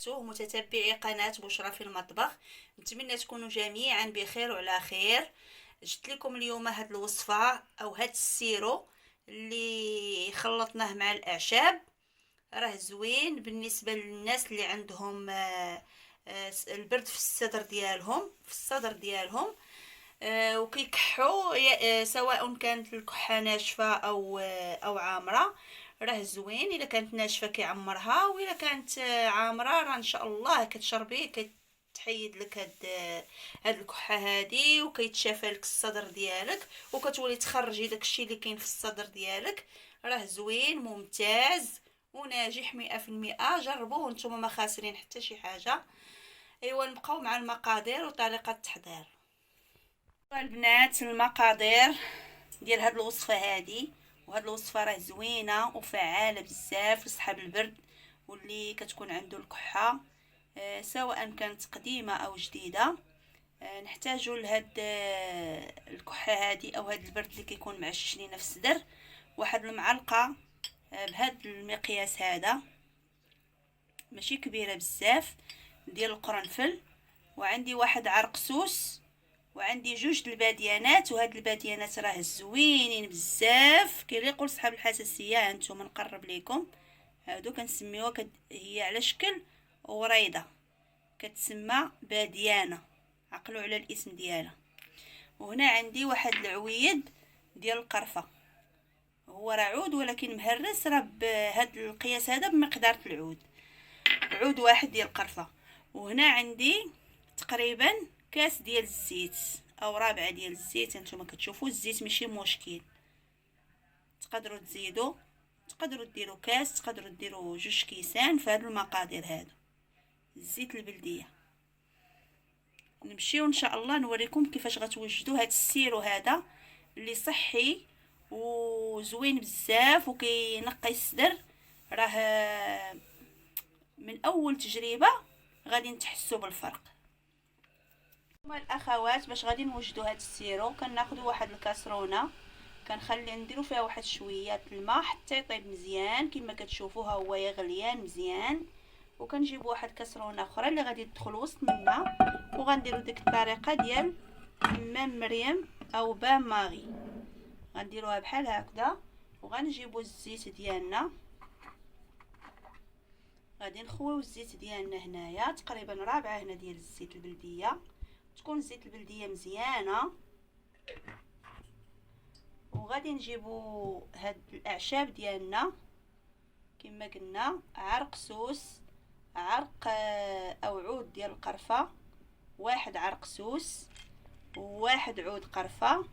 متتبعي قناة بشرى في المطبخ، نتمنى تكونوا جميعا بخير وعلى خير. جبت لكم اليوم هاد الوصفة او هاد السيرو اللي خلطناه مع الاعشاب. راه زوين بالنسبة للناس اللي عندهم البرد في الصدر ديالهم وكيكحوا سواء كانت الكحة ناشفة او عامرة. راه زوين الا كانت ناشفة كيعمرها، والا كانت عامرة راه ان شاء الله كتشربيه كتحيد لك هاد الكحة هادي، وكيتشافى لك الصدر ديالك، وكتولي تخرجي داكشي اللي كاين في الصدر ديالك. راه زوين ممتاز وناجح 100%. جربوه نتوما ما خاسرين حتى شي حاجة. ايوا نبقاو مع المقادير وطريقة التحضير. البنات، المقادير ديال هاد الوصفه هادي، وهاد الوصفه راه زوينه وفعاله بزاف لصحاب البرد واللي كتكون عنده الكحه، سواء كانت قديمه او جديده. نحتاجو لهاد الكحه هادي او هاد البرد اللي كيكون معشش لينا في الصدر، واحد المعلقه بهاد المقياس هذا، ماشي كبيره بزاف، ديال القرنفل. وعندي واحد عرقسوس، وعندي جوج الباديانات. وهاد الباديانات راه زوينين بزاف كيليقوا لصحاب الحساسيه. هانتوما نقرب ليكم، هادو كنسميوها هي على شكل وريضه، كتسمى باديانه، عقلوا على الاسم ديالها. وهنا عندي واحد العويد ديال القرفه، هو راه عود ولكن مهرس، راه بهاد القياس هذا بمقدار العود، عود واحد ديال القرفه. وهنا عندي تقريبا كاس ديال الزيت او رابعه ديال الزيت. هانتوما كتشوفوا الزيت ماشي مشكل، تقدروا تزيدوا، تقدروا ديروا كاس، تقدروا ديروا جوج كيسان في هذه المقادير هادو. الزيت البلديه. نمشيو ان شاء الله نوريكم كيفاش غتوجدوا هذا السيرو هذا اللي صحي وزوين بزاف وكينقي الصدر. راه من اول تجربه غادي نتحسوا بالفرق. هما الاخوات، باش غادي نوجدوا هذا السيرو كناخذوا واحد الكاسرونه، كنخلي نديرو فيها واحد شويه الماء حتى يطيب مزيان كما كتشوفوا، ها هو غليان مزيان. وكنجيب واحد كاسرونه اخرى اللي غادي تدخل وسط منا، وغنديروا ديك الطريقه ديال مام مريم او بام ماغي، غنديروها بحال هكذا. وغنجيبوا الزيت ديالنا، غادي نخويو الزيت ديالنا هنايا تقريبا رابعه هنا ديال الزيت البلديه، تكون الزيت البلديه مزيانه. وغادي نجيبوا هاد الاعشاب ديالنا كما قلنا، عرق سوس، عرق او عود ديال القرفه، واحد عرق سوس، وواحد عود قرفه،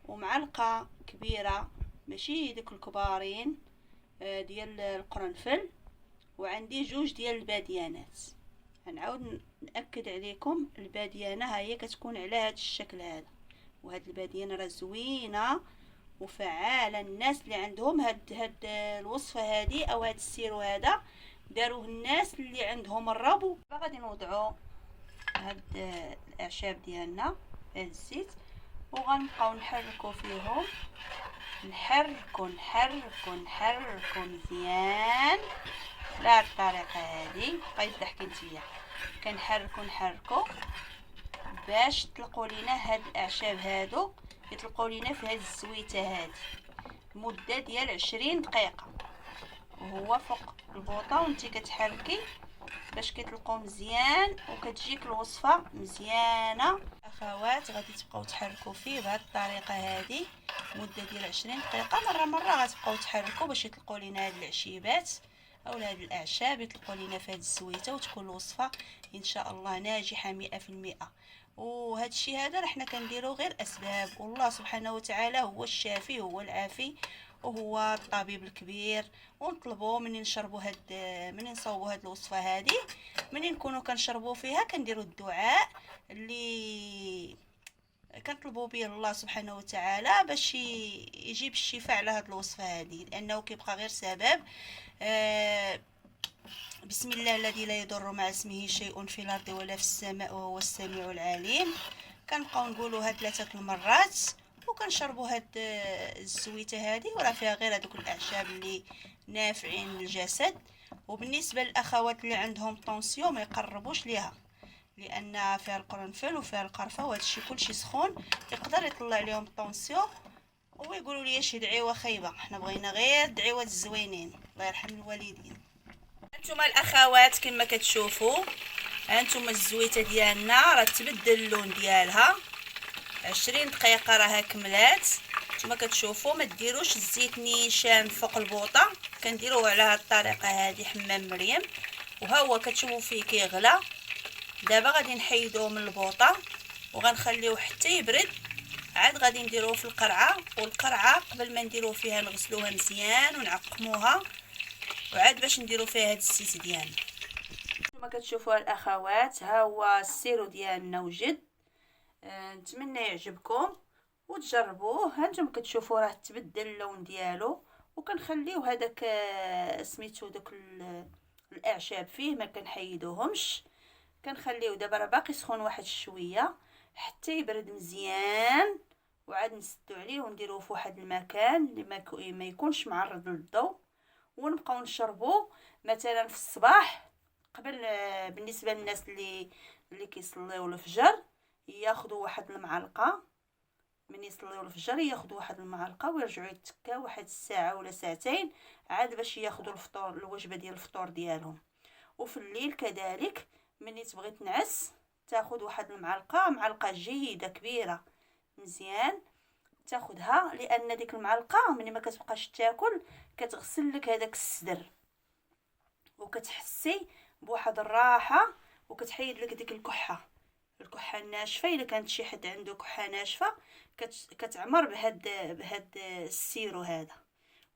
ومعلقه كبيره ماشي ديك الكبارين ديال القرنفل، وعندي جوج ديال الباديانات. غنعاود ناكد عليكم، الباديانه ها هي كتكون على هذا الشكل هذا. وهاد الباديانه راه زوينه وفعاله. الناس اللي عندهم هاد الوصفه هذه او هاد السيرو هذا داروه الناس اللي عندهم الربو. غادي نوضعوا هاد الاعشاب ديالنا في هاد الزيت، وغنبقاو نحركوا فيهم، نحركوا نحركوا نحركوا مزيان بهذه الطريقه هذه. بقيت تحكي نتيا، كنحركوا نحركوا باش تطلقوا لينا هاد الاعشاب هادو، يطلقوا لينا في هاد الزويته هذه مده ديال 20 دقيقه، وهو فوق البوطه وانت كتحركي باش كيطلقوا مزيان وكتجيك الوصفه مزيانه. اخوات، غادي تبقاو تحركوا فيه بهذه الطريقه هذه مده ديال 20 دقيقه، مره غتبقاو تحركوا باش يطلقوا لينا هاد العشيبات او هاد الاعشاب، يطلقوا لينا في هاد الزويته، وتكون الوصفه ان شاء الله ناجحه 100%. وهذا الشيء هذا راه حنا كنديروا غير اسباب، والله سبحانه وتعالى هو الشافي هو العافي وهو الطبيب الكبير. ونطلبوا من نشربوا من نصوبوا هاد الوصفه هذه، من نكونوا كنشربوا فيها كنديروا الدعاء اللي كنطلبوا به الله سبحانه وتعالى باش يجيب الشفاء على هاد الوصفه هذه، لانه كيبقى غير سبب. بسم الله الذي لا يضر مع اسمه شيء في الارض ولا في السماء وهو السميع العليم. كنبقاو نقولوا هاد 3 المرات وكنشربوا هاد الزويته هذه، وراه فيها غير هذوك الاعشاب اللي نافعين للجسد. وبالنسبه للاخوات اللي عندهم طونسيون ما يقربوش ليها، لان فيها القرنفل وفيها القرفه وهذا الشيء كلشي سخون يقدر يطلع لهم طونسيون ويقولوا لي شي دعيوه خايبه. حنا بغينا غير دعيوات الزوينين، الله يرحم الوالدين. هانتوما الاخوات كما كتشوفوا، هانتوما الزويته ديالنا راه تبدل اللون ديالها، 20 دقيقه راها كملات. نتوما كتشوفوا ما ديروش الزيت نيشان فوق البوطه، كنديروه على هذه الطريقه هذه حمام مريم. وها هو كتشوفوا فيه كيغلى. دابا غادي نحيدوه من البوطه وغنخليوه حتى يبرد، عاد غادي نديروه في القرعه. والقرعه قبل ما نديروه فيها نغسلوها مزيان ونعقموها، وعاد باش نديرو فيها هاد الزيت ديالنا. كما كتشوفوا الاخوات ها هو السيرو ديالنا وجد. نتمنى يعجبكم وتجربوه. هانتوما كتشوفوا راه تبدل اللون ديالو، وكنخليو هذاك سميتو داك الاعشاب فيه ما كنحيدوهمش، كنخليو. دابا راه باقي سخون واحد شويه حتى يبرد مزيان، وعاد نسدو عليه ونديروه في واحد المكان اللي ما يكونش معرض للضوء، ونبقاو نشربوه مثلا في الصباح قبل. بالنسبه للناس اللي كيصليو الفجر ياخذوا واحد المعلقه، من يصليو الفجر ياخذوا واحد المعلقه ويرجعوا يتكاو واحد الساعه ولا ساعتين عاد باش ياخذوا الفطور، الوجبه ديال الفطور ديالهم. وفي الليل كذلك ملي تبغي تنعس تاخذ واحد المعلقه، معلقه جيده كبيره مزيان تاخذها، لان ديك المعلقه ملي ما كتبقاش تاكل كتغسل لك هذاك الصدر وكتحسي بواحد الراحه، وكتحيد لك ديك الكحه الناشفه. الا كانت شي حد عنده كحه ناشفه كتعمر بهاد السيرو هذا،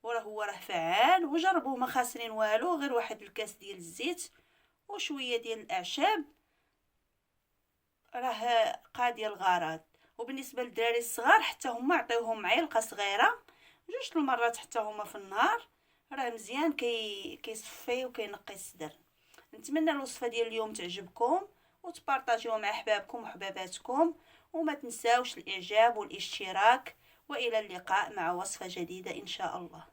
وراه هو راه فعال. وجربوه ما خاسرين والو، غير واحد الكاس ديال الزيت وشويه ديال الاعشاب راه قاضي الغرض. وبالنسبه للدراري الصغار حتى هما عطيوهم معلقه صغيره 2 المرات حتى هما في النهار، راه مزيان كيصفي وكينقي الصدر. نتمنى الوصفه ديال اليوم تعجبكم وتبارطاجيوها مع احبابكم وحباباتكم، وما تنساوش الاعجاب والاشتراك. والى اللقاء مع وصفه جديده ان شاء الله.